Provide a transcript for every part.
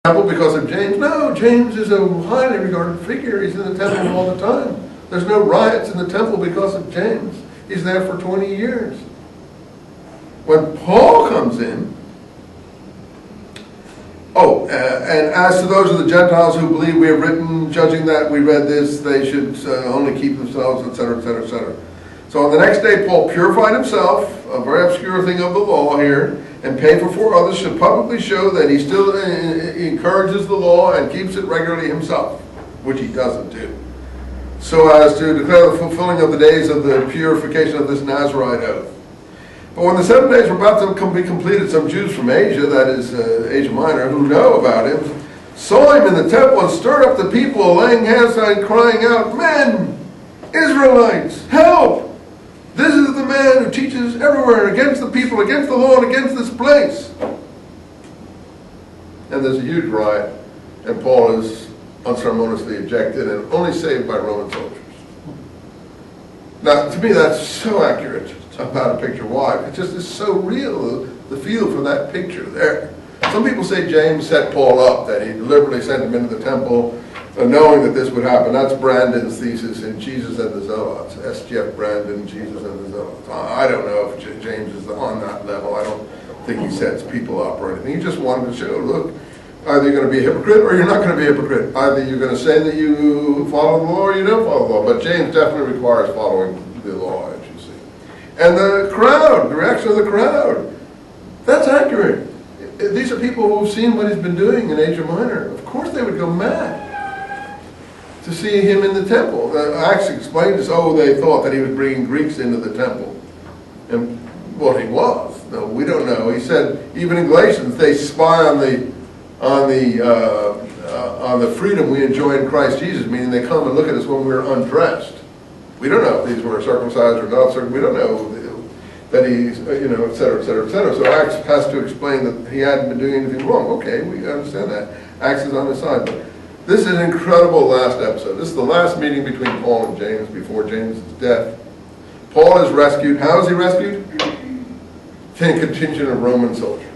temple because of James. No, James is a highly regarded figure. He's in the temple all the time. There's no riots in the temple because of James. He's there for 20 years. When Paul comes in, and as to those of the Gentiles who believe we have written, judging that we read this, they should only keep themselves, etc., etc., etc. So on the next day, Paul purified himself, a very obscure thing of the law here, and paid for 4 others to publicly show that he still encourages the law and keeps it regularly himself, which he doesn't do, so as to declare the fulfilling of the days of the purification of this Nazirite oath. But when the 7 days were about to be completed, some Jews from Asia, that is Asia Minor, who know about him, saw him in the temple and stirred up the people, laying hands on him, crying out, "Men, Israelites, help! This is the man who teaches everywhere against the people, against the law, and against this place." And there's a huge riot, and Paul is unceremoniously ejected and only saved by Roman soldiers. Now, to me, that's so accurate about a picture. Why? It just is so real, the feel for that picture there. Some people say James set Paul up, that he deliberately sent him into the temple, knowing that this would happen. That's Brandon's thesis in Jesus and the Zealots. S.G.F. Brandon, Jesus and the Zealots. I don't know if James is on that level. I don't think he sets people up or anything. He just wanted to show, look, either you're going to be a hypocrite or you're not going to be a hypocrite. Either you're going to say that you follow the law or you don't follow the law. But James definitely requires following the law, as you see. And the crowd, the reaction of the crowd, that's accurate. These are people who've seen what he's been doing in Asia Minor. Of course they would go mad to see him in the temple. Acts explained this, they thought that he was bringing Greeks into the temple. And, well, he was. No, we don't know. He said, even in Galatians, they spy on the freedom we enjoy in Christ Jesus, meaning they come and look at us when we're undressed. We don't know if these were circumcised or not circumcised. We don't know that he's, et cetera, et cetera, et cetera. So Acts has to explain that he hadn't been doing anything wrong. Okay, we understand that. Acts is on his side. But this is an incredible last episode. This is the last meeting between Paul and James before James' death. Paul is rescued. How is he rescued? A contingent of Roman soldiers.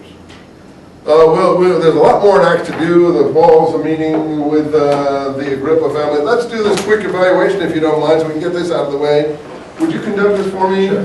There's a lot more in Acts to do. Paul's meeting with the Agrippa family. Let's do this quick evaluation, if you don't mind, so we can get this out of the way. Would you conduct this for me? Sure.